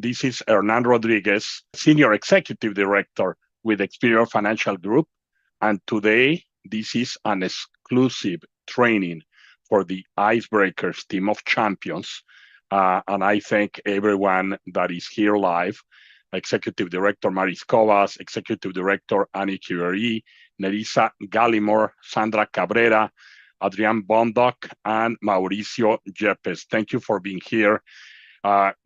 This is Hernan Rodriguez, Senior Executive Director with Experior Financial Group. And today, this is an exclusive training for the Icebreakers team of champions. And I thank everyone that is here live. Executive Director Maris Covas, Executive Director Annie Curie, Nerissa Gallimore, Sandra Cabrera, Adrian Bondoc, and Mauricio Yepes. Thank you for being here.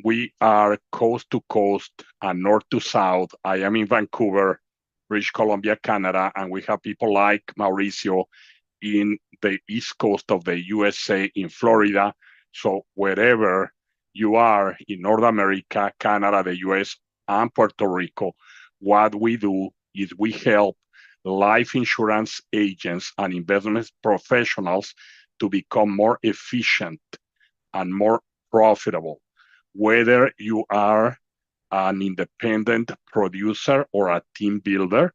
We are coast to coast and north to south. I am in Vancouver, British Columbia, Canada, and we have people like Mauricio in the east coast of the USA in Florida. So wherever you are in North America, Canada, the US, and Puerto Rico, what we do is we help life insurance agents and investment professionals to become more efficient and more profitable, whether you are an independent producer or a team builder.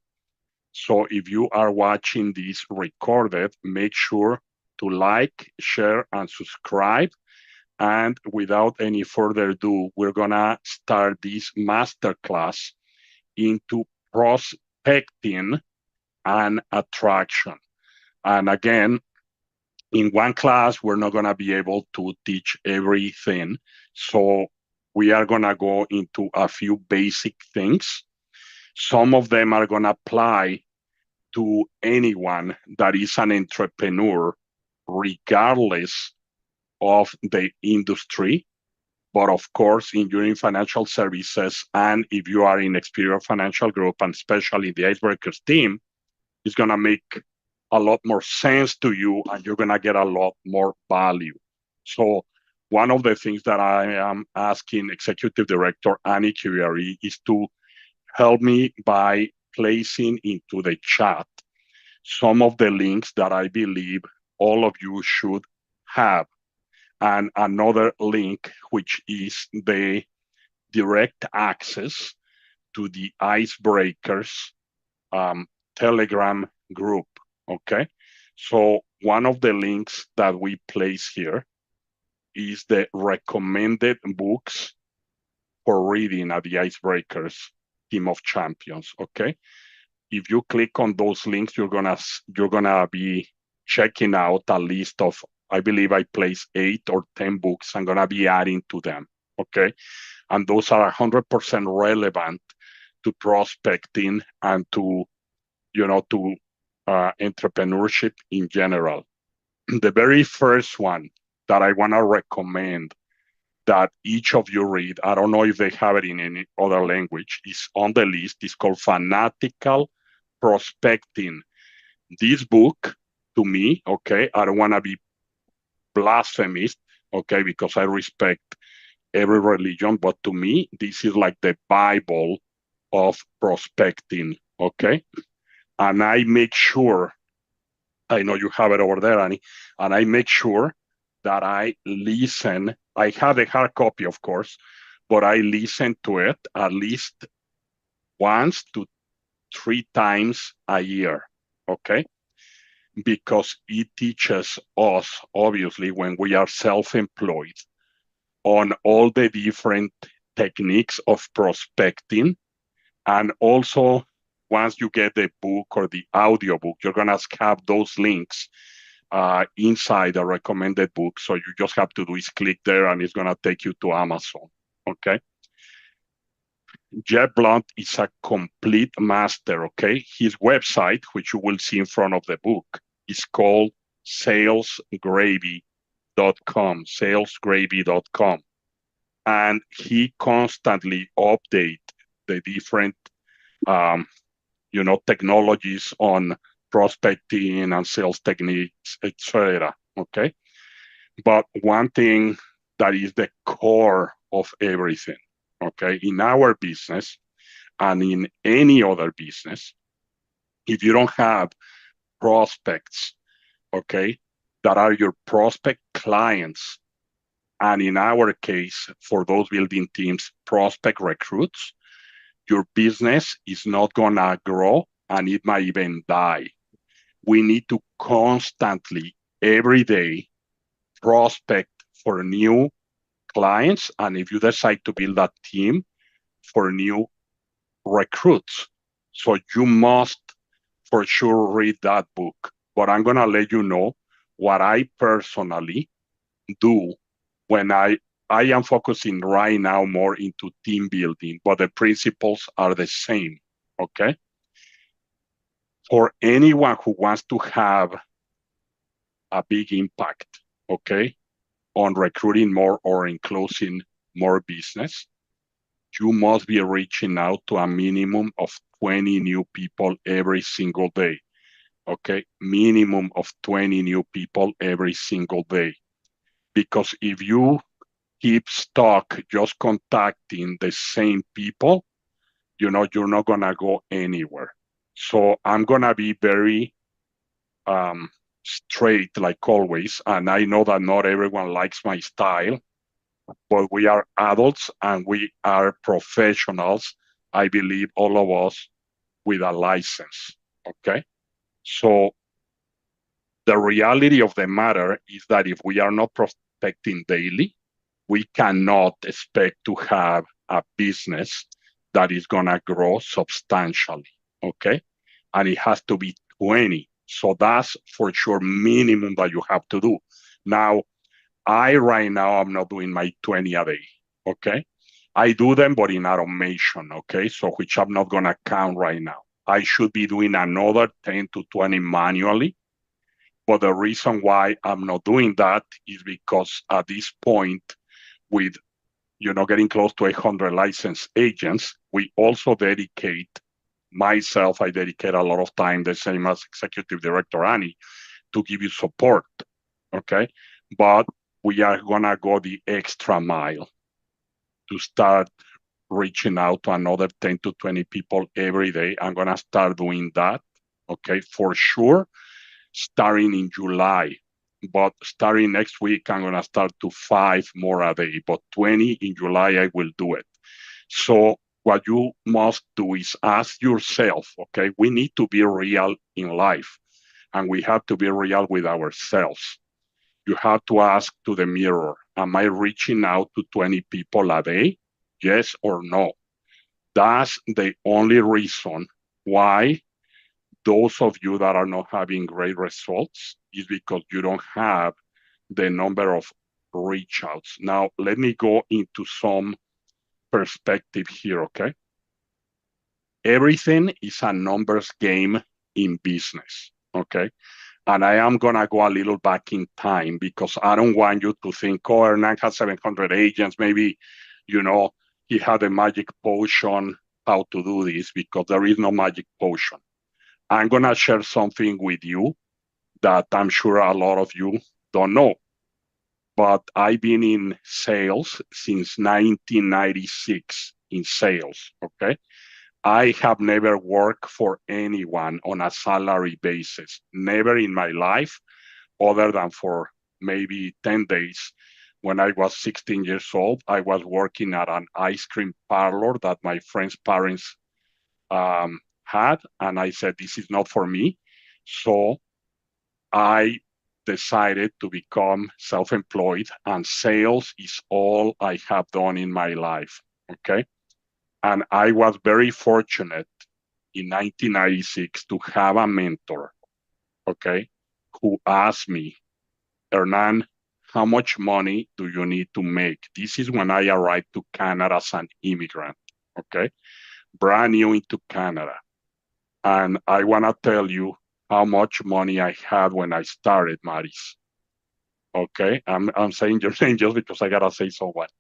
So if you are watching this recorded, make sure to like, share, and subscribe. And without any further ado, we're gonna start this masterclass into prospecting and attraction. And again, in one class, we're not gonna be able to teach everything. So we are gonna go into a few basic things. Some of them are gonna apply to anyone that is an entrepreneur, regardless of the industry. But of course, in your financial services, and if you are in Experior Financial Group, and especially the Icebreakers team, it's gonna make a lot more sense to you, and you're gonna get a lot more value. So one of the things that I am asking Executive Director Annie Curie is to help me by placing into the chat some of the links that I believe all of you should have. And another link, which is the direct access to the Icebreakers Telegram group, okay? So one of the links that we place here is the recommended books for reading at the Icebreakers team of champions, okay? If you click on those links, you're gonna be checking out a list of, I believe I place 8 or 10 books. I'm gonna be adding to them, okay? And those are 100% relevant to prospecting and to entrepreneurship in general. The very first one that I wanna recommend that each of you read, I don't know if they have it in any other language, is on the list. It's called Fanatical Prospecting. This book, to me, okay, I don't wanna be blasphemous, okay, because I respect every religion, but to me, this is like the Bible of prospecting, okay? And I make sure, I know you have it over there, Annie, and I make sure that I listen. I have a hard copy, of course, but I listen to it at least once to 3 times a year, okay? Because it teaches us, obviously, when we are self-employed, on all the different techniques of prospecting. And also, once you get the book or the audio book, you're gonna have those links inside the recommended book. So you just have to do is click there, and it's gonna take you to Amazon, okay? Jeff Blunt is a complete master, okay? His website, which you will see in front of the book, is called salesgravy.com, salesgravy.com. And he constantly updates the different, technologies on prospecting and sales techniques, etc. Okay? But one thing that is the core of everything, okay, in our business and in any other business, if you don't have prospects, okay, that are your prospect clients, and in our case, for those building teams, prospect recruits, your business is not gonna grow, and it might even die. We need to constantly, every day, prospect for new clients, and if you decide to build a team for new recruits. So you must for sure read that book. But I'm going to let you know what I personally do when I am focusing right now more into team building, but the principles are the same. Okay. For anyone who wants to have a big impact, okay, on recruiting more or in closing more business, you must be reaching out to a minimum of 20 new people every single day. Okay, minimum of 20 new people every single day. Because if you keep stuck just contacting the same people, you're not gonna go anywhere. So I'm gonna be very straight, like always. And I know that not everyone likes my style, but we are adults and we are professionals. I believe all of us with a license. Okay. So the reality of the matter is that if we are not prospecting daily, we cannot expect to have a business that is going to grow substantially. Okay. And it has to be 20. So that's for sure minimum that you have to do. Now, I right now I'm not doing my 20 a day. Okay. I do them, but in automation. Okay. So which I'm not going to count right now. I should be doing another 10 to 20 manually. But the reason why I'm not doing that is because at this point, with getting close to 100 licensed agents, we also dedicate myself. I dedicate a lot of time, the same as Executive Director Annie, to give you support. Okay, but we are gonna go the extra mile to start reaching out to another 10 to 20 people every day. I'm gonna start doing that. Okay, for sure, starting in July. But starting next week, I'm going to start to 5 more a day. But 20 in July, I will do it. So what you must do is ask yourself, okay, we need to be real in life. And we have to be real with ourselves. You have to ask to the mirror, am I reaching out to 20 people a day? Yes or no? That's the only reason why those of you that are not having great results is because you don't have the number of reach outs. Now, let me go into some perspective here, okay? Everything is a numbers game in business, okay? And I am going to go a little back in time because I don't want you to think, oh, Hernan has 700 agents. Maybe, he had a magic potion how to do this, because there is no magic potion. I'm going to share something with you that I'm sure a lot of you don't know. But I've been in sales since 1996 in sales, okay? I have never worked for anyone on a salary basis, never in my life, other than for maybe 10 days. When I was 16 years old, I was working at an ice cream parlor that my friend's parents had, and I said, this is not for me. So I decided to become self-employed, and sales is all I have done in my life. Okay. And I was very fortunate in 1996 to have a mentor, okay, who asked me, Hernan, how much money do you need to make? This is when I arrived to Canada as an immigrant, okay, brand new into Canada. And I want to tell you how much money I had when I started, Maris. Okay, I'm saying your name just because I gotta say so what.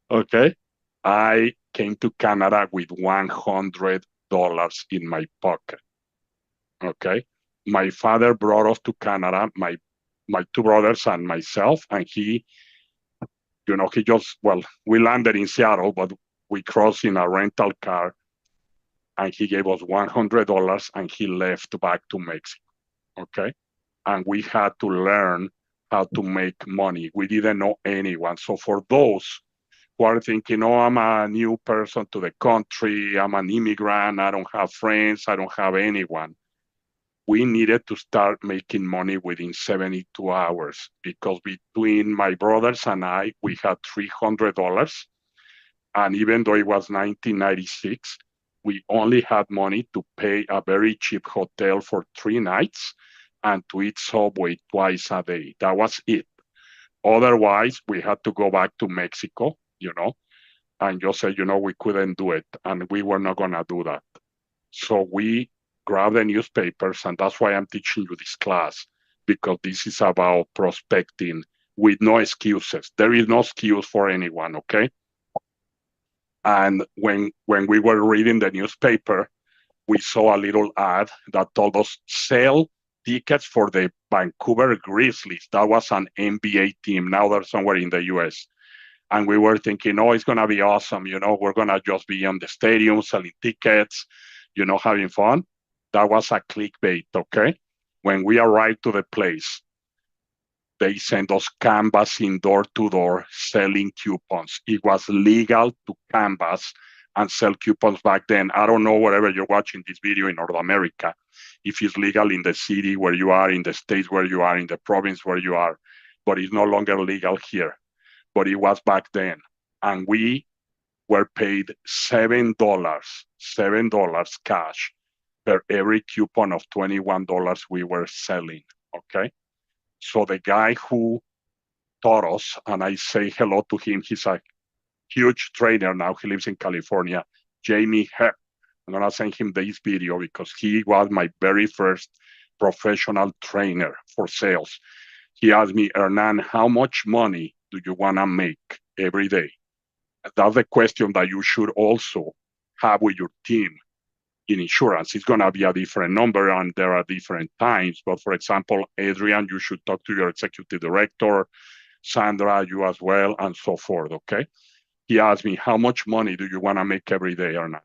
Okay, I came to Canada with $100 in my pocket. Okay, my father brought us to Canada, my two brothers and myself, and he just, well, we landed in Seattle, but we crossed in a rental car, and he gave us $100, and he left back to Mexico. Okay, and we had to learn how to make money. We didn't know anyone. So for those who are thinking, oh, I'm a new person to the country, I'm an immigrant, I don't have friends, I don't have anyone. we needed to start making money within 72 hours because between my brothers and I, we had $300. And even though it was 1996, we only had money to pay a very cheap hotel for 3 nights and to eat Subway twice a day. That was it. Otherwise, we had to go back to Mexico, and just say, we couldn't do it. And we were not going to do that. So we grabbed the newspapers, and that's why I'm teaching you this class, because this is about prospecting with no excuses. There is no excuse for anyone, okay? And when we were reading the newspaper, we saw a little ad that told us sell tickets for the Vancouver Grizzlies. That was an NBA team. Now they're somewhere in the US. And we were thinking, oh, it's going to be awesome. We're going to just be on the stadium selling tickets, having fun. That was a clickbait, okay? When we arrived to the place, they sent us canvassing door to door, selling coupons. It was legal to canvass and sell coupons back then. I don't know wherever you're watching this video in North America, if it's legal in the city where you are, in the states where you are, in the province where you are, but it's no longer legal here. But it was back then. And we were paid $7 cash per every coupon of $21 we were selling, okay? So the guy who taught us, and I say hello to him, he's a huge trainer now. He lives in California, Jamie Heck. I'm going to send him this video because he was my very first professional trainer for sales. He asked me, Hernan, how much money do you want to make every day? That's the question that you should also have with your team in insurance. It's going to be a different number and there are different times. But for example, Adrian, you should talk to your executive director, Sandra, you as well, and so forth, okay? He asked me, how much money do you want to make every day or not?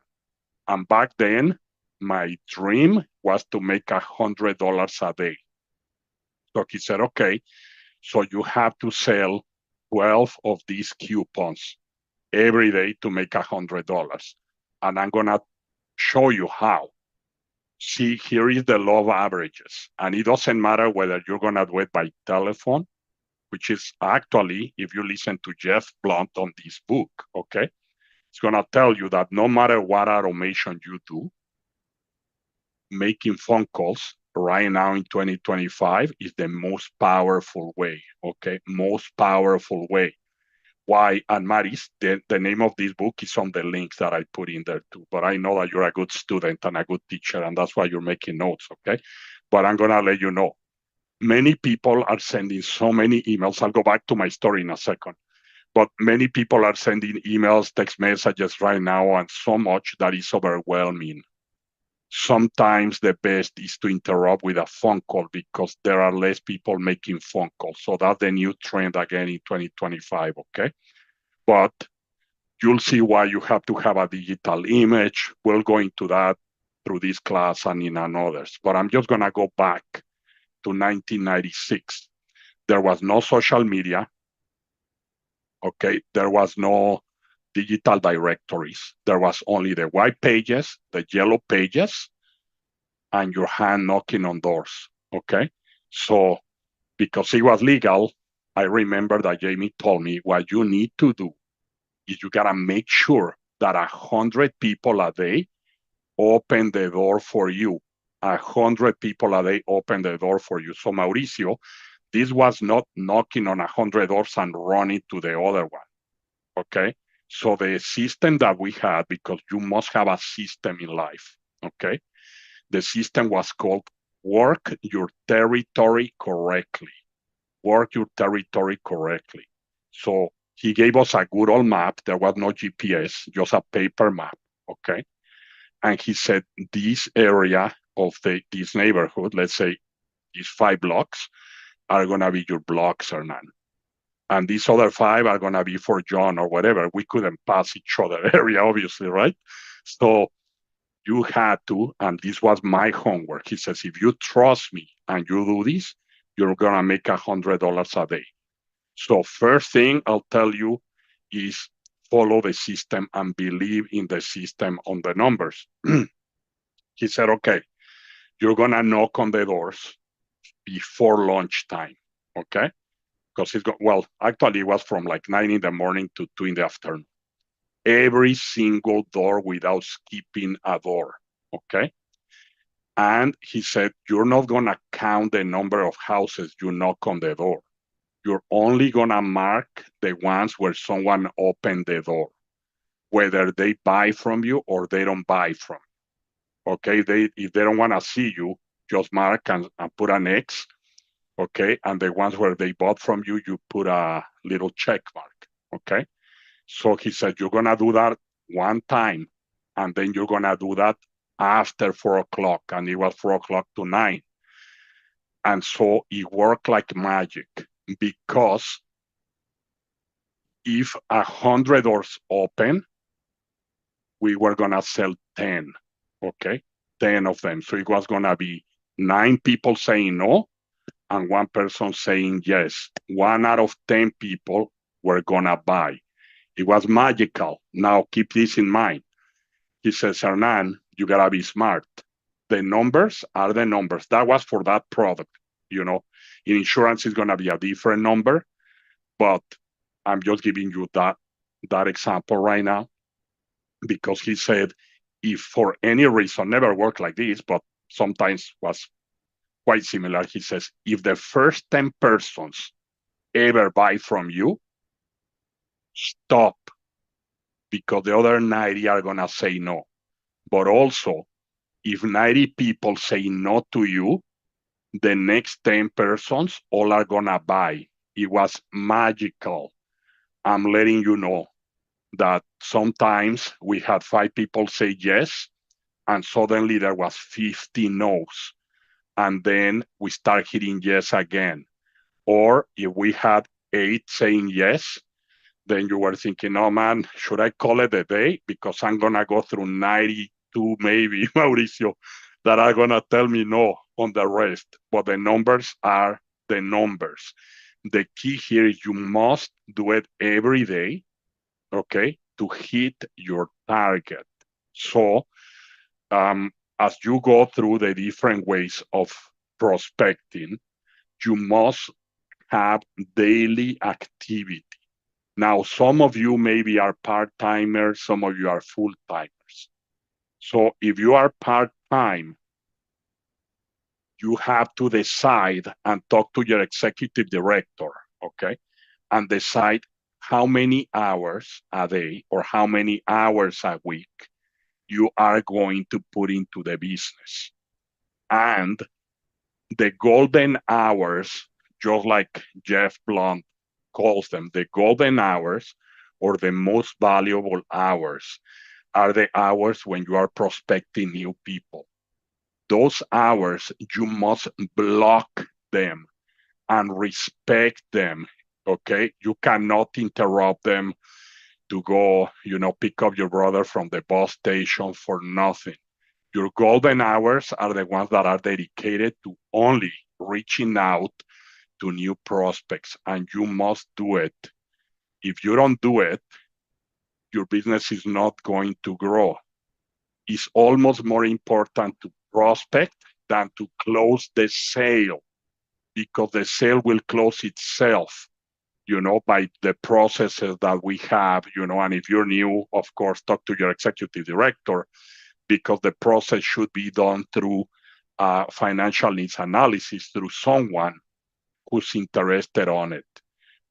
And back then, my dream was to make $100 a day. So he said, okay, so you have to sell 12 of these coupons every day to make $100. And I'm going to show you how. See, here is the law of averages. And it doesn't matter whether you're going to do it by telephone, which is actually, if you listen to Jeff Blunt on this book, okay, it's going to tell you that no matter what automation you do, making phone calls right now in 2025 is the most powerful way, okay? Most powerful way. Why? And Maris, the name of this book is on the links that I put in there too. But I know that you're a good student and a good teacher, and that's why you're making notes, okay? But I'm going to let you know. Many people are sending so many emails. I'll go back to my story in a second. But many people are sending emails, text messages right now, and so much that is overwhelming. Sometimes the best is to interrupt with a phone call because there are less people making phone calls. So that's the new trend again in 2025, okay? But you'll see why you have to have a digital image. We'll go into that through this class and in others. But I'm just going to go back to 1996. There was no social media, okay? There was no digital directories. There was only the white pages, the yellow pages, and your hand knocking on doors, okay? So because it was legal, I remember that Jamie told me what you need to do is you gotta make sure that 100 people a day open the door for you. 100 people a day open the door for you. So Mauricio, this was not knocking on 100 doors and running to the other one, okay? So the system that we had, because you must have a system in life, okay? The system was called work your territory correctly. Work your territory correctly. So he gave us a good old map. There was no GPS, just a paper map, okay? And he said, this area of this neighborhood, let's say these 5 blocks, are going to be your blocks, Hernan. And these other 5 are going to be for John or whatever. We couldn't pass each other area, obviously, right? So you had to, and this was my homework. He says, if you trust me and you do this, you're going to make $100 a day. So first thing I'll tell you is follow the system and believe in the system on the numbers. He said, okay, you're going to knock on the doors before lunchtime, okay? Because actually it was from like 9 in the morning to 2 in the afternoon. Every single door without skipping a door, okay? And he said, you're not going to count the number of houses you knock on the door. You're only going to mark the ones where someone opened the door, whether they buy from you or they don't buy from you. Okay, if they don't want to see you, just mark and put an X. Okay, and the ones where they bought from you, you put a little check mark. Okay, so he said you're gonna do that one time, and then you're gonna do that after 4 o'clock, and it was 4 o'clock to 9, and so it worked like magic because if 100 doors open, we were gonna sell 10. Okay, 10 of them. So it was gonna be 9 people saying no and 1 person saying yes. 1 out of 10 people were gonna buy. It was magical. Now keep this in mind. He says, Hernan, you gotta be smart. The numbers are the numbers. That was for that product. You know, in insurance is gonna be a different number, but I'm just giving you that example right now because he said, if for any reason, never worked like this, but sometimes was quite similar. He says, if the first 10 persons ever buy from you, stop, because the other 90 are going to say no. But also, if 90 people say no to you, the next 10 persons all are going to buy. It was magical. I'm letting you know that sometimes we had 5 people say yes, and suddenly there was 50 no's. And then we start hitting yes again. Or if we had 8 saying yes, then you were thinking, oh man, should I call it a day? Because I'm going to go through 92 maybe, Mauricio, that are going to tell me no on the rest. But the numbers are the numbers. The key here is you must do it every day, okay, to hit your target. So as you go through the different ways of prospecting, you must have daily activity. Now, some of you maybe are part-timers, some of you are full-timers. So if you are part-time, you have to decide and talk to your executive director, okay? And decide how many hours a day or how many hours a week you are going to put into the business. And the golden hours, just like Jeff Blunt calls them, the golden hours or the most valuable hours are the hours when you are prospecting new people. Those hours, you must block them and respect them, okay? You cannot interrupt them to go, pick up your brother from the bus station for nothing. Your golden hours are the ones that are dedicated to only reaching out to new prospects, and you must do it. If you don't do it, your business is not going to grow. It's almost more important to prospect than to close the sale, because the sale will close itself, by the processes that we have, and if you're new, of course, talk to your executive director, because the process should be done through financial needs analysis through someone who's interested on it.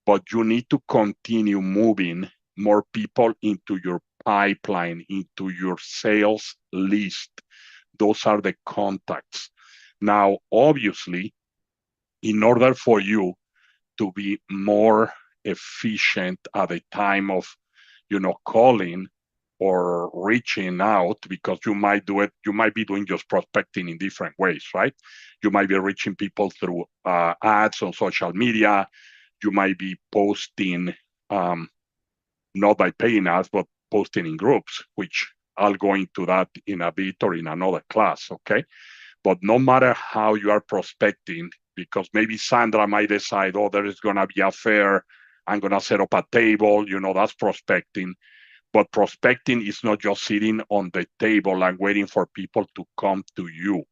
But you need to continue moving more people into your pipeline, into your sales list. Those are the contacts. Now, obviously, in order for you to be more efficient at the time of, calling or reaching out, because you might be doing just prospecting in different ways, right? You might be reaching people through ads on social media. You might be posting, not by paying ads, but posting in groups, which I'll go into that in a bit or in another class, okay? But no matter how you are prospecting, because maybe Sandra might decide, oh, there is going to be a fair, I'm going to set up a table, that's prospecting. But prospecting is not just sitting on the table and waiting for people to come to you,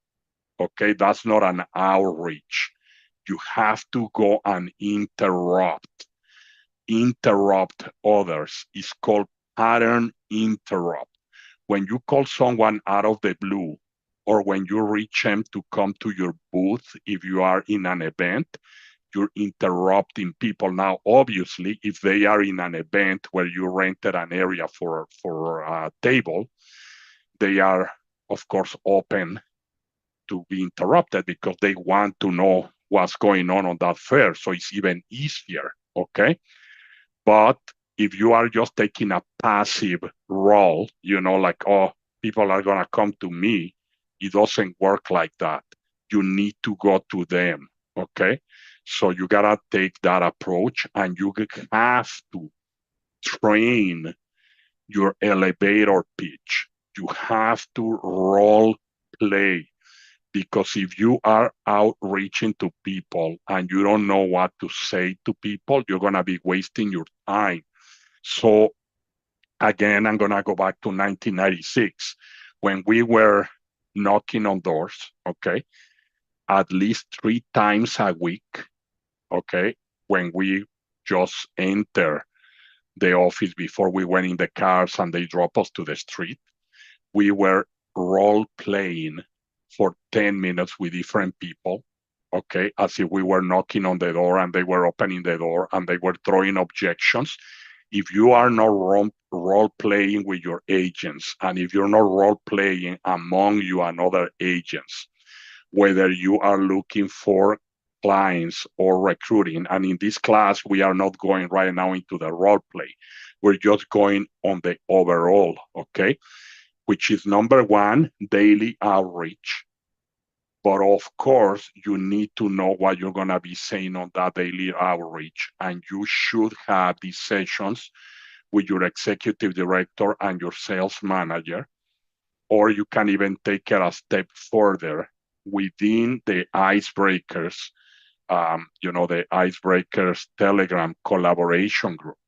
Okay, that's not an outreach. You have to go and interrupt others. It's called pattern interrupt. When you call someone out of the blue, or when you reach them to come to your booth, if you are in an event, you're interrupting people. Now, obviously, if they are in an event where you rented an area for a table, they are, of course, open to be interrupted because they want to know what's going on that fair. So it's even easier, okay? But if you are just taking a passive role, like, oh, people are going to come to me, it doesn't work like that. You need to go to them, okay? So you got to take that approach, and you have to train your elevator pitch. You have to role play, because if you are outreaching to people and you don't know what to say to people, you're going to be wasting your time. So again, I'm going to go back to 1996 when we were knocking on doors, okay, at least 3 times a week, okay, when we just enter the office before we went in the cars and they drop us to the street, we were role playing for 10 minutes with different people, okay, as if we were knocking on the door and they were opening the door and they were throwing objections. If you are not role playing with your agents, and if you're not role playing among you and other agents, whether you are looking for clients or recruiting, and in this class, we are not going right now into the role play. We're just going on the overall, okay? Which is number one, daily outreach. But of course, you need to know what you're going to be saying on that daily outreach. And you should have these sessions with your executive director and your sales manager. Or you can even take it a step further within the icebreakers, the icebreakers Telegram collaboration group.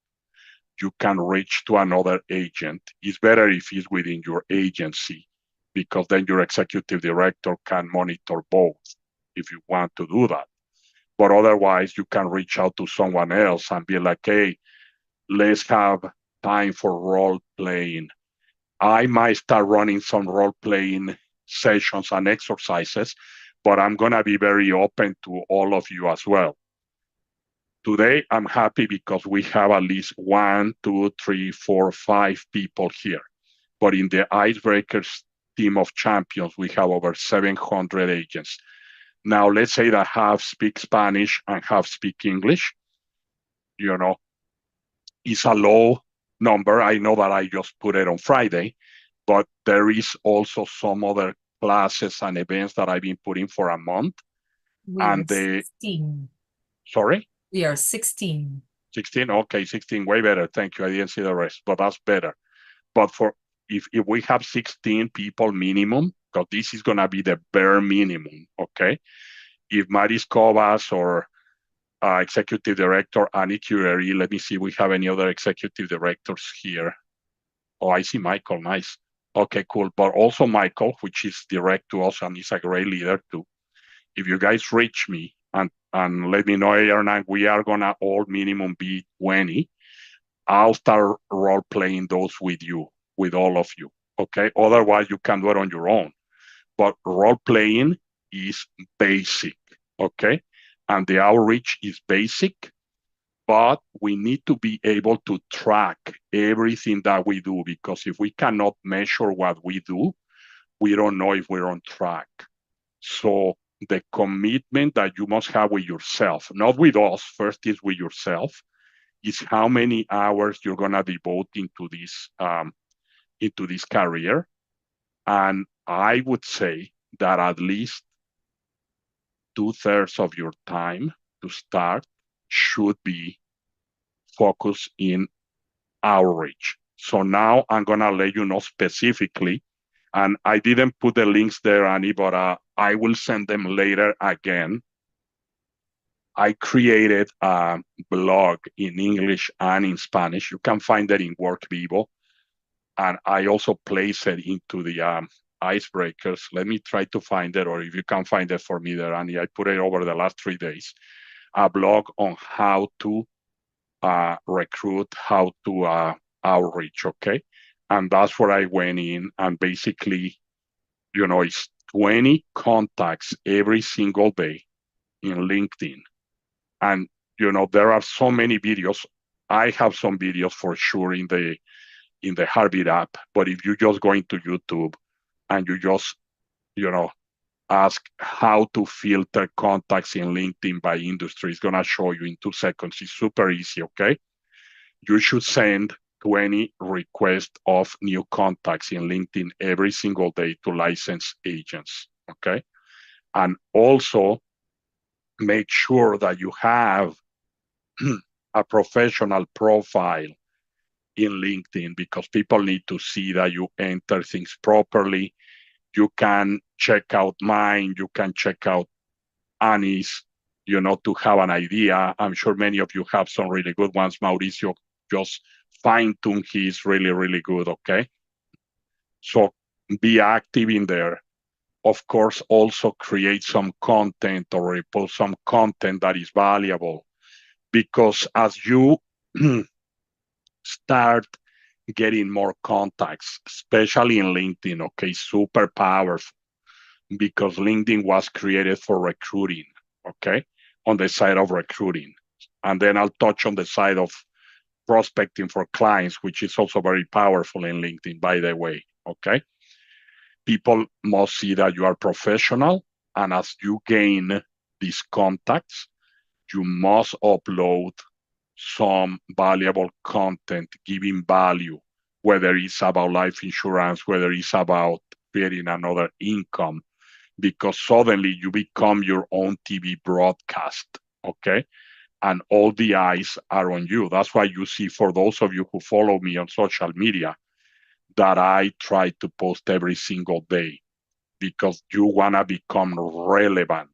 You can reach to another agent. It's better if it's within your agency, because then your executive director can monitor both if you want to do that. But otherwise, you can reach out to someone else and be like, hey, let's have time for role playing. I might start running some role playing sessions and exercises, but I'm going to be very open to all of you as well. Today, I'm happy because we have at least 1, 2, 3, 4, 5 people here. But in the Icebreakers team of champions, we have over 700 agents. Now, let's say that half speak Spanish and half speak English. It's a low number. I know that I just put it on Friday, but there is also some other classes and events that I've been putting for a month. We are 16. Sorry? We are 16. 16? Okay, 16, way better. Thank you. I didn't see the rest, but that's better. But if we have 16 people minimum, because this is going to be the bare minimum, okay? If Maris Covas or executive director Annie Curie, let me see, we have any other executive directors here. Oh, I see Michael, nice. Okay, cool. But also Michael, which is direct to us and is a great leader too. If you guys reach me and let me know, Hernan, we are going to all minimum be 20. I'll start role playing those with you, with all of you. Okay. Otherwise, you can do it on your own. But role playing is basic. Okay. And the outreach is basic, but we need to be able to track everything that we do, because if we cannot measure what we do, we don't know if we're on track. So the commitment that you must have with yourself, not with us, first is with yourself, is how many hours you're going to devote into this career. And I would say that at least 2/3 of your time to start should be focused in outreach. So now I'm going to let you know specifically, and I didn't put the links there, Annie, but I will send them later again. I created a blog in English and in Spanish. You can find that in WorkVivo. And I also place it into the icebreakers. Let me try to find it, or if you can find it for me there, Annie, I put it over the last 3 days, a blog on how to recruit, how to outreach, okay? And that's where I went in and basically, it's 20 contacts every single day in LinkedIn. And, there are so many videos. I have some videos for sure in the Heartbeat app, but if you just go into YouTube and you just, you know, ask how to filter contacts in LinkedIn by industry, it's gonna show you in 2 seconds. It's super easy, okay? You should send 20 requests of new contacts in LinkedIn every single day to licensed agents, okay? And also make sure that you have a professional profile in LinkedIn because people need to see that you enter things properly. You can check out mine, you can check out Annie's, to have an idea. I'm sure many of you have some really good ones. Mauricio just fine tune. He's really, really good. Okay. So be active in there. Of course, also create some content or repost some content that is valuable because as you start getting more contacts, especially in LinkedIn, okay, super powerful because LinkedIn was created for recruiting, okay, on the side of recruiting. And then I'll touch on the side of prospecting for clients, which is also very powerful in LinkedIn, by the way, okay? People must see that you are professional. And as you gain these contacts, you must upload some valuable content giving value, whether it's about life insurance, whether it's about creating another income, because suddenly you become your own TV broadcast, okay? And all the eyes are on you. That's why you see, for those of you who follow me on social media, that I try to post every single day because you want to become relevant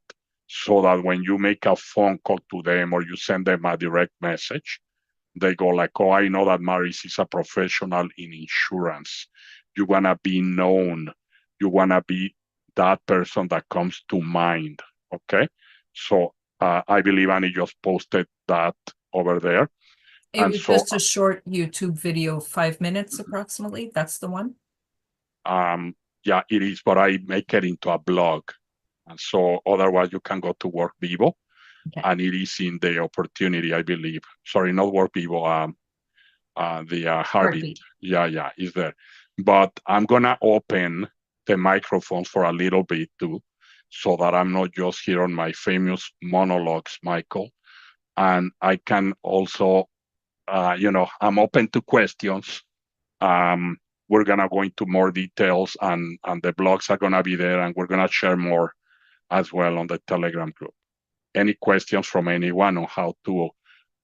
so that when you make a phone call to them or you send them a direct message, they go like, oh, I know that Maris is a professional in insurance. You want to be known. You want to be that person that comes to mind. Okay. So I believe Annie just posted that over there. It And was so, just a short YouTube video, 5 minutes approximately. That's the one. yeah, it is, but I make it into a blog. And so otherwise you can go to Work Vivo Okay. and it is in the opportunity, I believe. Sorry, not Work Vivo, the Heartbeat. Heartbeat. Yeah, is there. But I'm gonna open the microphones for a little bit too, so that I'm not just here on my famous monologues, Michael. And I can also, I'm open to questions. Um, we're gonna go into more details, and the blogs are gonna be there, and we're gonna share more as well on the Telegram group. Any questions from anyone on how to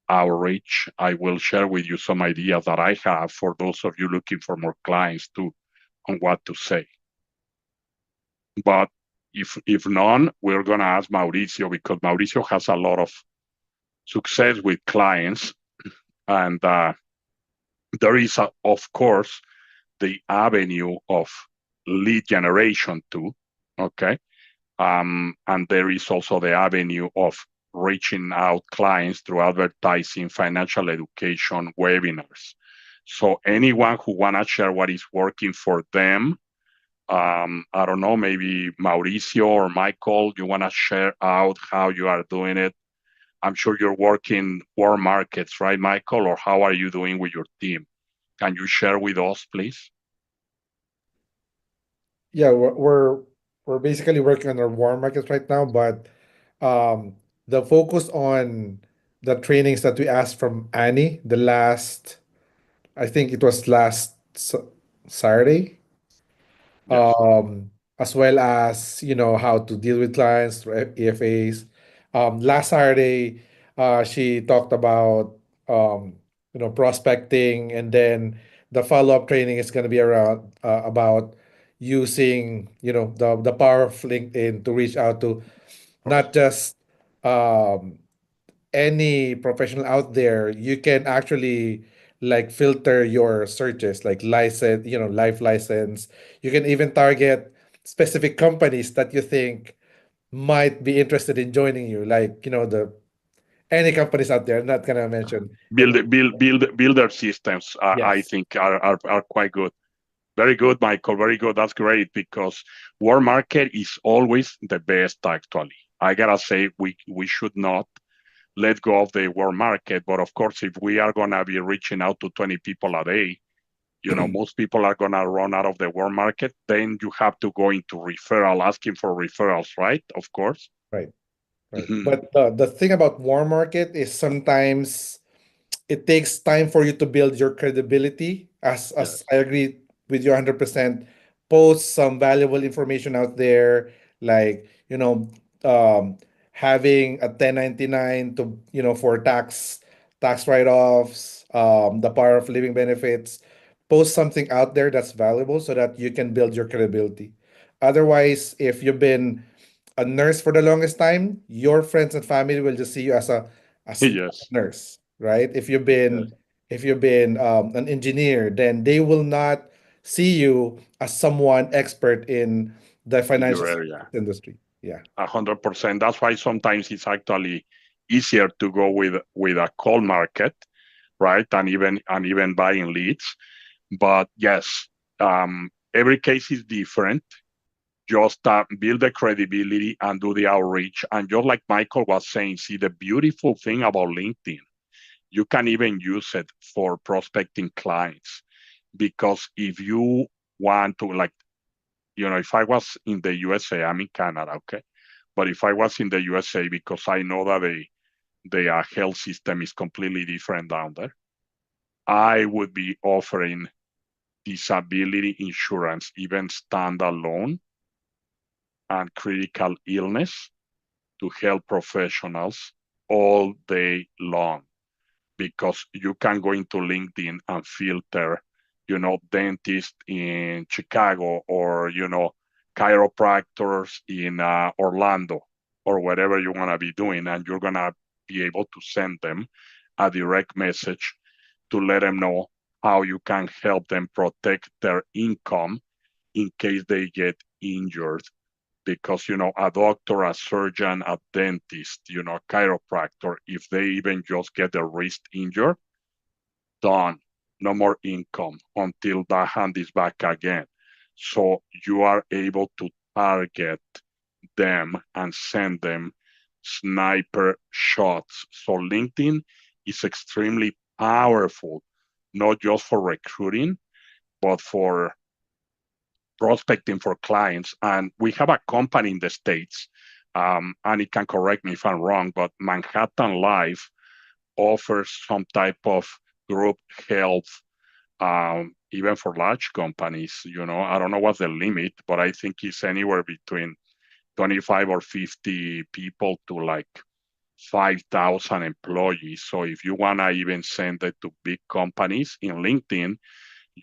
outreach? I will share with you some ideas that I have for those of you looking for more clients too on what to say. But if none, we're gonna ask Mauricio because Mauricio has a lot of success with clients, and there is, of course, the avenue of lead generation too. Okay, and there is also the avenue of reaching out clients through advertising, financial education, webinars. So anyone who wanna share what is working for them, I don't know, maybe Mauricio or Michael, you wanna share out how you are doing it? I'm sure you're working warm markets, right, Michael? Or how are you doing with your team? Can you share with us, please? Yeah, we're basically working on our warm markets right now, but um, the focus on the trainings that we asked from Annie, I think it was last Saturday, Yes. as well as how to deal with clients through EFAs. Last Saturday, she talked about prospecting, and then the follow-up training is going to be around about using the power of LinkedIn to reach out to Right. not just um, any professional out there. You can actually filter your searches, like license, life license. You can even target specific companies that you think might be interested in joining you, like the any companies out there. I'm not gonna mention any. Builder systems, I Yes. think are quite good. Very good, Michael. Very good. That's great because warm market is always the best. Actually, I gotta say we should not let go of the warm market. But of course, if we are gonna be reaching out to 20 people a day, most people are gonna run out of the warm market. Then you have to go into referral, asking for referrals, right? Of course. Right. Right. Mhm. But the thing about warm market is sometimes it takes time for you to build your credibility. As Yes. I agree with you 100%. Post some valuable information out there, like having a 1099 to for tax write-offs, the power of living benefits. Post something out there that's valuable so that you can build your credibility. Otherwise, if you've been a nurse for the longest time, your friends and family will just see you as a Yes. nurse, right? Yes. If you've been an engineer, then they will not see you as someone expert in the In financial your services area. industry. Yeah. 100%. That's why sometimes it's actually easier to go with a cold market, right? And even buying leads. But yes, every case is different. Just build the credibility and do the outreach. And just like Michael was saying, see the beautiful thing about LinkedIn, you can even use it for prospecting clients. Because if you want to, like, if I was in the USA, I'm in Canada, okay? But if I was in the USA, because I know that the health system is completely different down there, I would be offering disability insurance, even standalone and critical illness to health professionals all day long because you can go into LinkedIn and filter, dentists in Chicago or, chiropractors in Orlando or whatever you want to be doing. And you're going to be able to send them a direct message to let them know how you can help them protect their income in case they get injured because a doctor, a surgeon, a dentist, a chiropractor, if they even just get their wrist injured, done, no more income until the hand is back again. So you are able to target them and send them sniper shots. So LinkedIn is extremely powerful, not just for recruiting, but for prospecting for clients. And we have a company in the States, and it can correct me if I'm wrong, but Manhattan Life offers some type of group health, even for large companies. I don't know what's the limit, but I think it's anywhere between 25 or 50 people to like 5,000 employees. So if you want to even send it to big companies in LinkedIn,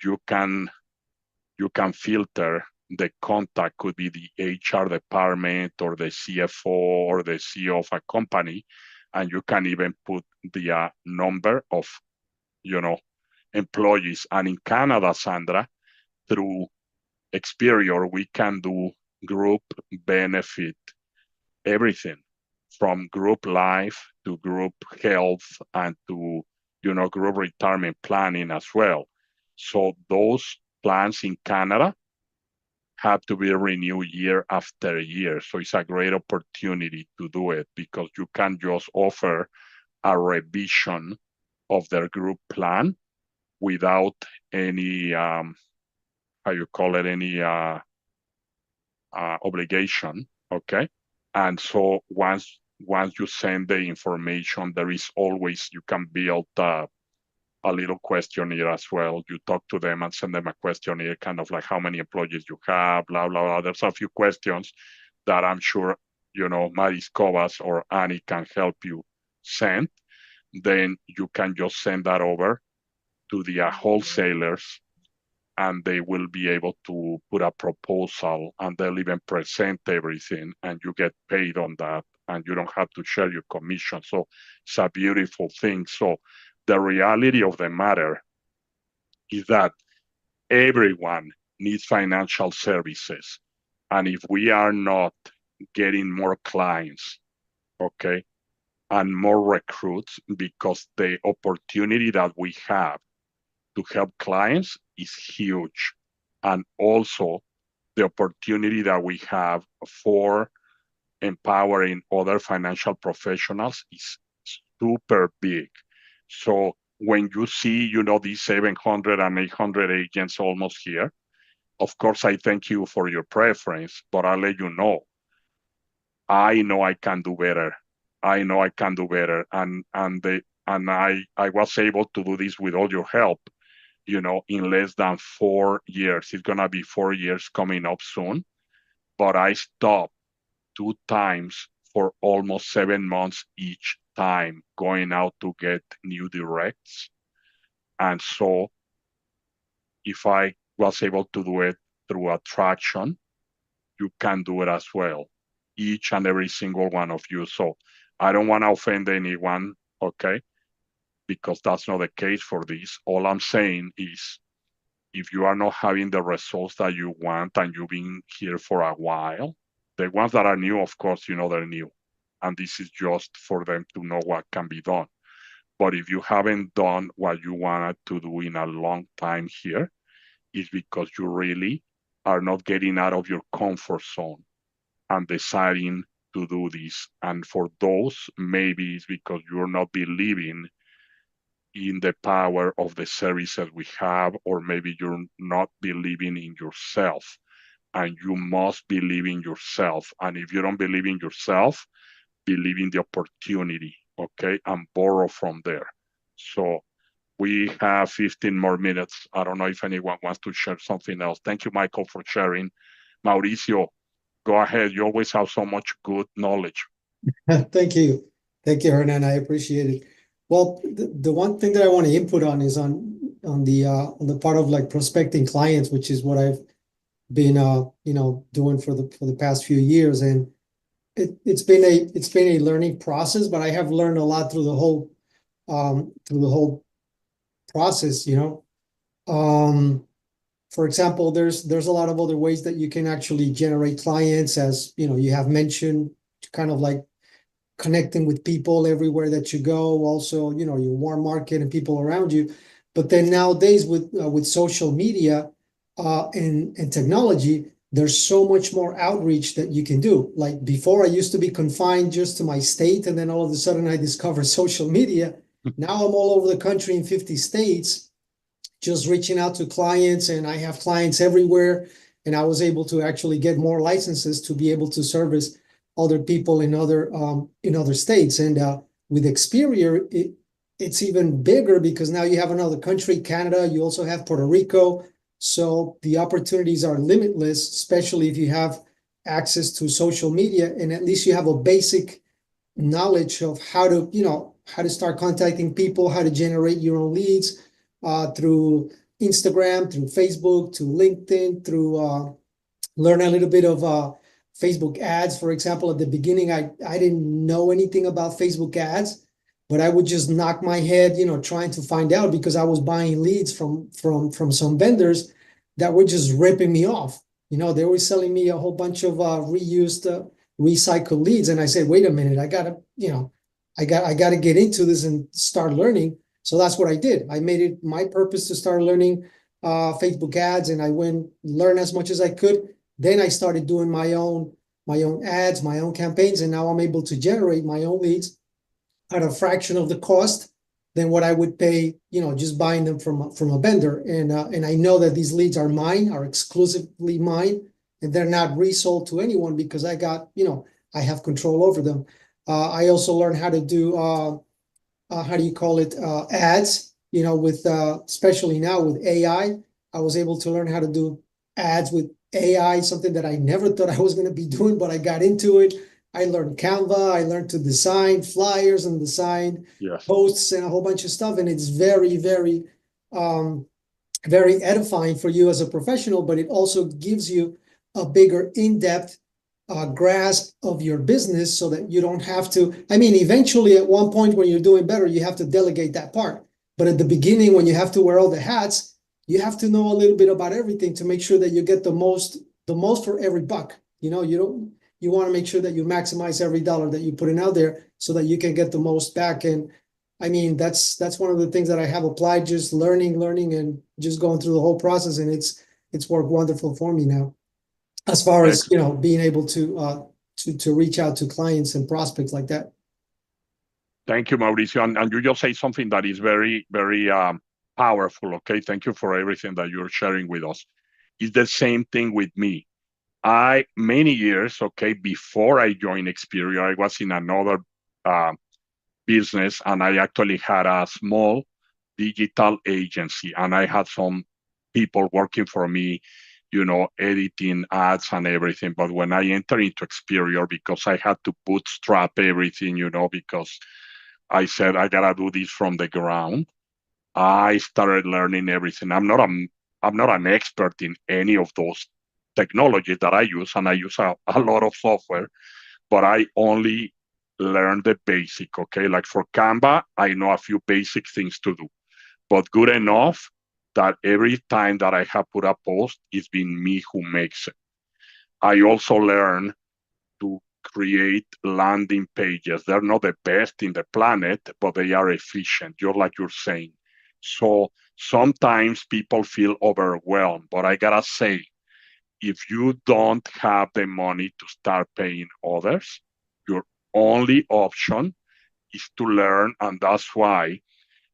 you can filter the contact, could be the HR department or the CFO or the CEO of a company, and you can even put the number of employees. And in Canada, Sandra, through Experior, we can do group benefit, everything from group life to group health and to group retirement planning as well. So those plans in Canada have to be renewed year after year. So it's a great opportunity to do it because you can just offer a revision of their group plan without any, how you call it, any obligation. Okay. And so once you send the information, there is always, you can build a little questionnaire as well. You talk to them and send them a questionnaire, kind of like how many employees you have, blah, blah, blah. There's a few questions that I'm sure, Maris Covas or Annie can help you send. Then you can just send that over to the wholesalers and they will be able to put a proposal and they'll even present everything and you get paid on that and you don't have to share your commission. So it's a beautiful thing. So the reality of the matter is that everyone needs financial services And if we are not getting more clients, okay, and more recruits, because the opportunity that we have to help clients is huge. And also the opportunity that we have for empowering other financial professionals is super big. So when you see, these 700 and 800 agents almost here, of course, I thank you for your preference, but I'll let you know, I know I can do better. I know I can do better. And I was able to do this with all your help, in less than 4 years. It's gonna be 4 years coming up soon. But I stopped 2 times for almost 7 months each time going out to get new directs. And so if I was able to do it through attraction, you can do it as well, each and every single one of you. So I don't want to offend anyone, okay? Because that's not the case for this. All I'm saying is, if you are not having the results that you want and you've been here for a while, the ones that are new, of course, they're new. And this is just for them to know what can be done. But if you haven't done what you wanted to do in a long time here, it's because you really are not getting out of your comfort zone and deciding to do this. And for those, maybe it's because you're not believing in the power of the services we have, or maybe you're not believing in yourself. And you must believe in yourself. And if you don't believe in yourself, believe in the opportunity, okay? And borrow from there. So we have 15 more minutes. I don't know if anyone wants to share something else. Thank you, Michael, for sharing. Mauricio, go ahead. You always have so much good knowledge. Thank you. Thank you, Hernan. I appreciate it. Well, the one thing that I want to input on is on the part of like prospecting clients, which is what I've been doing for the past few years. And it's been a learning process, but I have learned a lot through the whole process, For example, there's a lot of other ways that you can actually generate clients, as you have mentioned, kind of like connecting with people everywhere that you go, also, your warm market and people around you. But then nowadays with social media and technology, there's so much more outreach that you can do. Like before, I used to be confined just to my state, and then all of a sudden I discovered social media. Now I'm all over the country in 50 states, just reaching out to clients, and I have clients everywhere. And I was able to actually get more licenses to be able to service other people in other states. And with Experior, it's even bigger, because now you have another country, Canada. You also have Puerto Rico. So the opportunities are limitless, especially if you have access to social media, and at least you have a basic knowledge of how to start contacting people, how to generate your own leads through Instagram, through Facebook, through LinkedIn, through learn a little bit of Facebook ads. For example, at the beginning, I didn't know anything about Facebook ads, but I would just knock my head, trying to find out, because I was buying leads from some vendors that were just ripping me off. They were selling me a whole bunch of reused, recycled leads, and I said, wait a minute, I gotta get into this and start learning. So that's what I did. I made it my purpose to start learning Facebook ads, and I went learn as much as I could. Then I started doing my own ads, my own campaigns, and now I'm able to generate my own leads at a fraction of the cost than what I would pay, just buying them from a vendor. And I know that these leads are mine, are exclusively mine, and they're not resold to anyone, because I got, I have control over them. I also learned how to do, how do you call it, ads, with, especially now with AI. I was able to learn how to do ads with AI, something that I never thought I was going to be doing, but I got into it. I learned Canva. I learned to design flyers and design posts and a whole bunch of stuff. And it's very, very, very edifying for you as a professional, but it also gives you a bigger in-depth grasp of your business, so that you don't have to, eventually at one point when you're doing better, you have to delegate that part. But at the beginning, when you have to wear all the hats, you have to know a little bit about everything to make sure that you get the most the most for every buck. You want to make sure that you maximize every dollar that you put in out there so that you can get the most back. And I mean, that's one of the things that I have applied, just learning, and just going through the whole process. And it's worked wonderful for me now, as far as, being able to reach out to clients and prospects like that. Thank you, Mauricio. And you just say something that is very, very powerful. Okay. Thank you for everything that you're sharing with us. It's the same thing with me. Many years, okay, before I joined Experior, I was in another business, and I actually had a small digital agency, and I had some people working for me, editing ads and everything. But when I entered into Experior, because I had to bootstrap everything, because I said I gotta do this from the ground, I started learning everything. I'm not an expert in any of those technologies that I use, and I use a lot of software, but I only learned the basic, okay? Like for Canva, I know a few basic things to do, but good enough that every time that I have put a post, it's been me who makes it. I also learned to create landing pages. They're not the best in the planet, but they are efficient, just like you're saying. So sometimes people feel overwhelmed, but I gotta say, if you don't have the money to start paying others, your only option is to learn. And that's why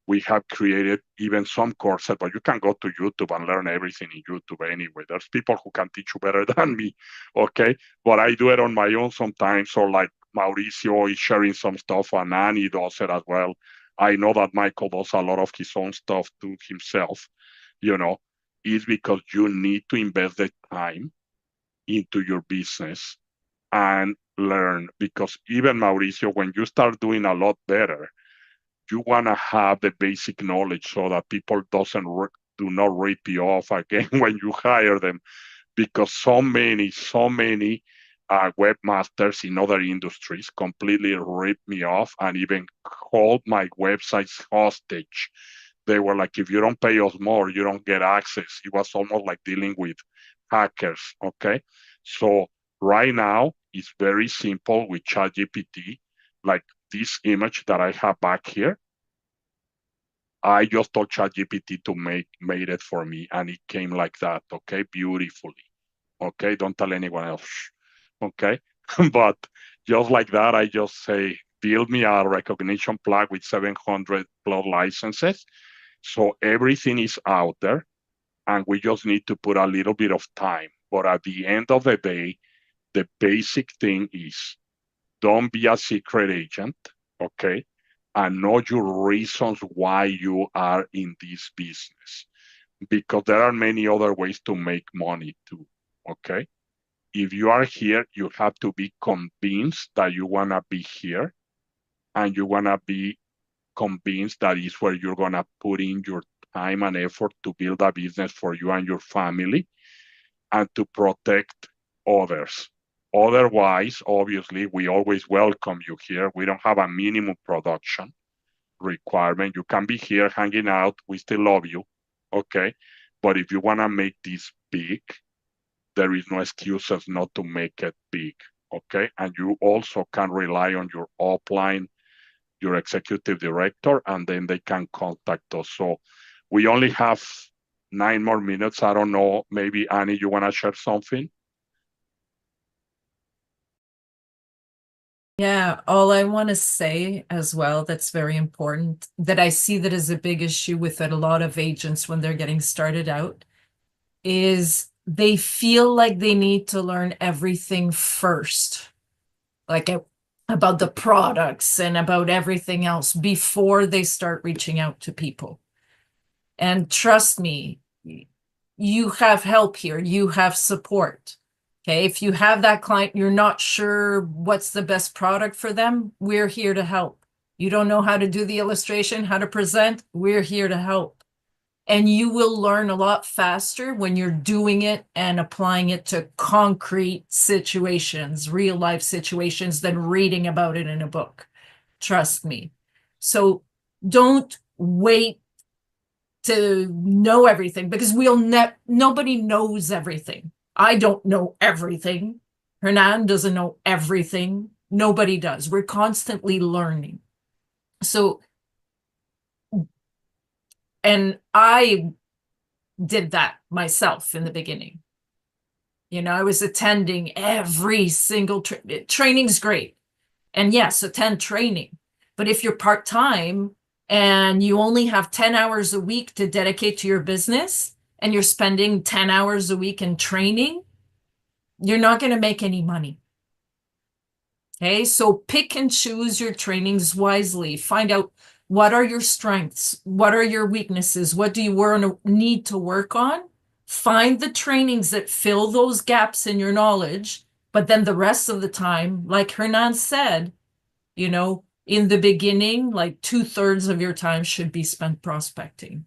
we have created even some courses, but you can go to YouTube and learn everything in YouTube anyway. There's people who can teach you better than me, okay? But I do it on my own sometimes. So like Mauricio is sharing some stuff, and Annie does it as well. I know that Michael does a lot of his own stuff to himself, is because you need to invest the time into your business and learn. Because even Mauricio, when you start doing a lot better, you want to have the basic knowledge so that people do not rip you off again when you hire them, because so many webmasters in other industries completely ripped me off and even hold my websites hostage. They were like, if you don't pay us more, you don't get access. It was almost like dealing with hackers, okay? So right now, it's very simple with ChatGPT. Like this image that I have back here, I just told ChatGPT to made it for me, and it came like that, okay, beautifully. Okay, don't tell anyone else, okay? But just like that, I just say, build me a recognition plug with 700 plus licenses. So everything is out there, and we just need to put a little bit of time. But at the end of the day, the basic thing is don't be a secret agent, okay? And know your reasons why you are in this business, because there are many other ways to make money too, okay? If you are here, you have to be convinced that you want to be here, and you want to be convinced that is where you're going to put in your time and effort to build a business for you and your family, and to protect others. Otherwise, obviously, we always welcome you here. We don't have a minimum production requirement. You can be here hanging out. We still love you, okay? But if you want to make this big, there is no excuses not to make it big, okay? And you also can rely on your upline, your executive director, and then they can contact us. So we only have 9 more minutes. I don't know, maybe Annie, you want to share something? Yeah, all I want to say as well, that's very important, that I see that as a big issue with a lot of agents when they're getting started out, is they feel like they need to learn everything first, like about the products and about everything else before they start reaching out to people. And trust me, you have help here, you have support. Okay, if you have that client, you're not sure what's the best product for them, we're here to help. You don't know how to do the illustration, how to present, we're here to help. And you will learn a lot faster when you're doing it and applying it to concrete situations, real life situations, than reading about it in a book. Trust me. So don't wait to know everything, because nobody knows everything. I don't know everything. Hernan doesn't know everything. Nobody does. We're constantly learning. So, and I did that myself in the beginning. You know, I was attending every single training's great. And yes, attend training. But if you're part-time and you only have 10 hours a week to dedicate to your business and you're spending 10 hours a week in training, you're not going to make any money. Okay, so pick and choose your trainings wisely. Find out what are your strengths, what are your weaknesses, what do you need to work on. Find the trainings that fill those gaps in your knowledge, but then the rest of the time, like Hernan said, you know, in the beginning, like 2/3 of your time should be spent prospecting.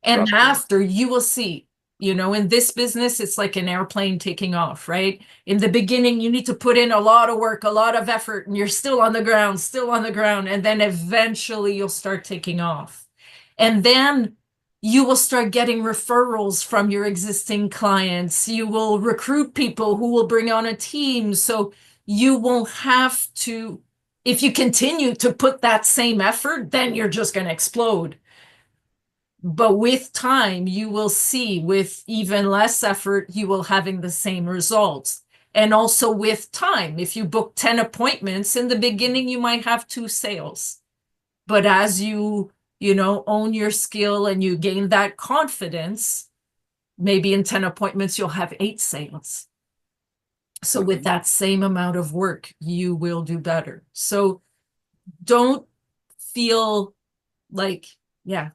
And That's correct. after, you will see, you know, in this business, it's like an airplane taking off, right? In the beginning, you need to put in a lot of work, a lot of effort, and you're still on the ground, still on the ground. And then eventually you'll start taking off. And then you will start getting referrals from your existing clients. You will recruit people who will bring on a team. So you won't have to, if you continue to put that same effort, then you're just going to explode. But with time, you will see with even less effort, you will having the same results. And also with time, if you book 10 appointments in the beginning, you might have 2 sales. But as you know, own your skill and you gain that confidence, maybe in 10 appointments, you'll have 8 sales. So with that same amount of work, you will do better. So don't feel like, yeah,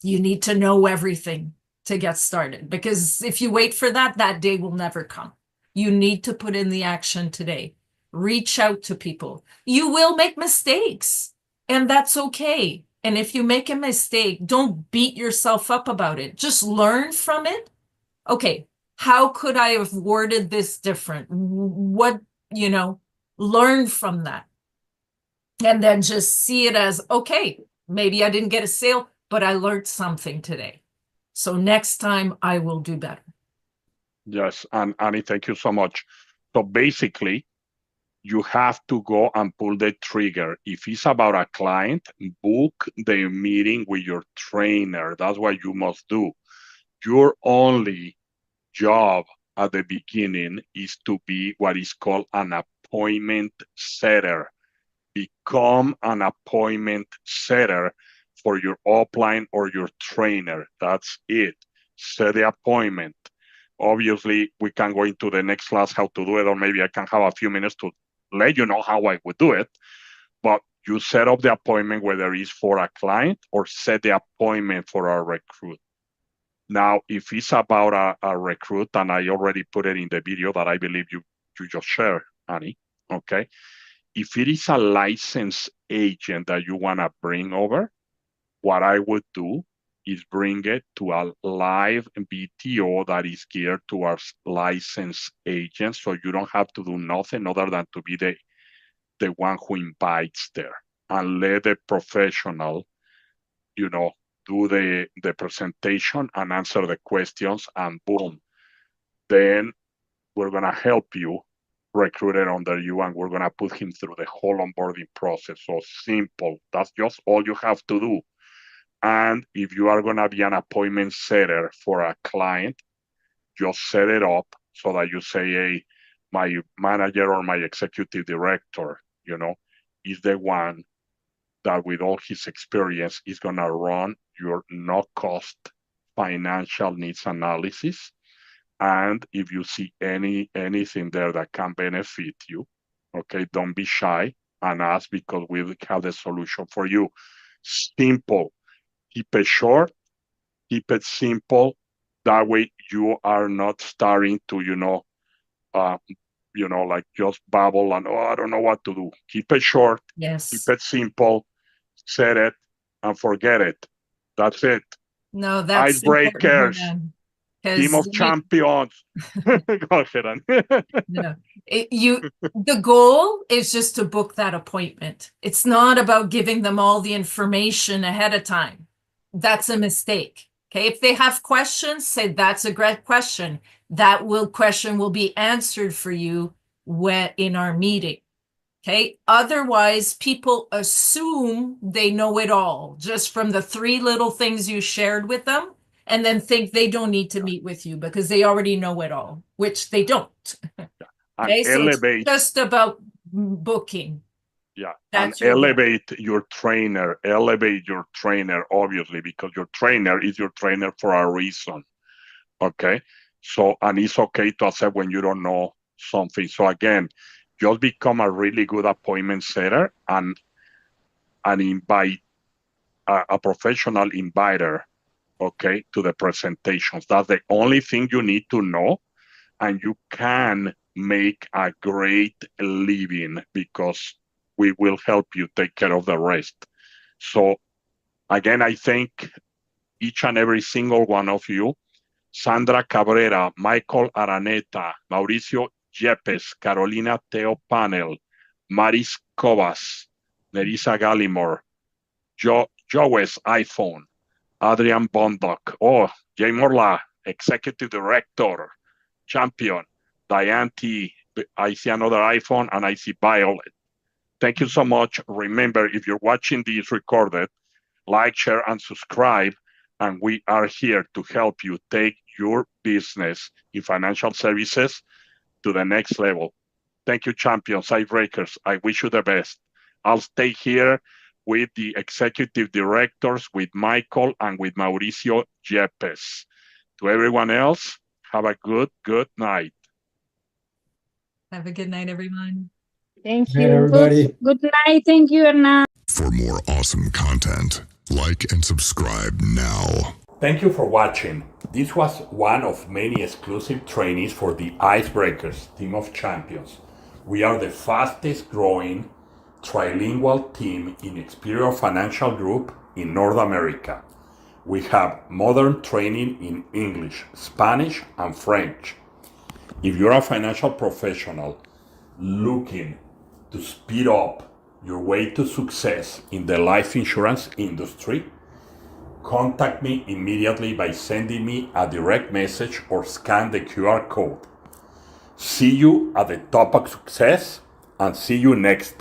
you need to know everything to get started, because if you wait for that, that day will never come. You need to put in the action today. Reach out to people. You will make mistakes, and that's okay. And if you make a mistake, don't beat yourself up about it. Just learn from it. Okay, how could I have worded this different? What, you know, learn from that. And then just see it as, okay, maybe I didn't get a sale, but I learned something today. So next time I will do better. Yes, and Annie, thank you so much. So basically, you have to go and pull the trigger. If it's about a client, book the meeting with your trainer. That's what you must do. Your only job at the beginning is to be what is called an appointment setter. Become an appointment setter for your upline or your trainer. That's it. Set the appointment. Obviously, we can go into the next class how to do it, or maybe I can have a few minutes to let you know how I would do it. But you set up the appointment, whether it's for a client or set the appointment for a recruit. Now, if it's about a recruit, and I already put it in the video that I believe you just shared, Annie, okay? If it is a licensed agent that you want to bring over, what I would do is bring it to a live BTO that is geared towards licensed agents, so you don't have to do nothing other than to be the one who invites there, and let the professional, you know, do the presentation and answer the questions, and boom, then we're going to help you recruit it under you, and we're going to put him through the whole onboarding process. So simple. That's just all you have to do. And if you are going to be an appointment setter for a client, just set it up so that you say, hey, my manager or my executive director, you know, is the one that with all his experience is going to run your no-cost financial needs analysis. And if you see anything there that can benefit you, okay, don't be shy and ask, because we have the solution for you. Simple. Keep it short, keep it simple. That way you are not starting to, like just babble and, I don't know what to do. Keep it short, Yes. keep it simple, set it and forget it. That's it. No, that's Icebreakers, team of champions. Go ahead, Anne. No, the goal is just to book that appointment. It's not about giving them all the information ahead of time. That's a mistake. Okay, if they have questions, say that's a great question. that question will be answered for you when in our meeting. Okay. Otherwise, people assume they know it all just from the 3 little things you shared with them, and then think they don't need to meet with you because they already know it all, which they don't. And Okay, so it's elevate, just about booking. yeah, That's and your goal. elevate your trainer, obviously, because your trainer is your trainer for a reason. Okay. So, and it's okay to accept when you don't know something. So again, just become a really good appointment setter and invite a professional inviter, okay, to the presentations. That's the only thing you need to know, and you can make a great living because we will help you take care of the rest. So again, I thank each and every single one of you. Sandra Cabrera, Michael Araneta, Mauricio Yepes, Carolina Teo Panel, Maris Cobas, Nerissa Gallimore, Joes iPhone, Adrian Bondoc, Jay Morla, Executive Director, Champion, Diane T. I see another iPhone and I see Violet. Thank you so much. Remember, if you're watching this recorded, like, share, and subscribe. And we are here to help you take your business in financial services to the next level. Thank you, champions, icebreakers. I wish you the best. I'll stay here with the executive directors, with Michael and with Mauricio Yepes. To everyone else, have a good night. Have a good night, everyone. Thank Hey, you. everybody. Good night. Thank you, Hernan. For more awesome content, like and subscribe now. Thank you for watching. This was one of many exclusive trainings for the Icebreakers Team of Champions. We are the fastest growing trilingual team in Experior Financial Group in North America. We have modern training in English, Spanish, and French. If you're a financial professional looking to speed up your way to success in the life insurance industry, contact me immediately by sending me a direct message or scan the QR code. See you at the top of success and see you next.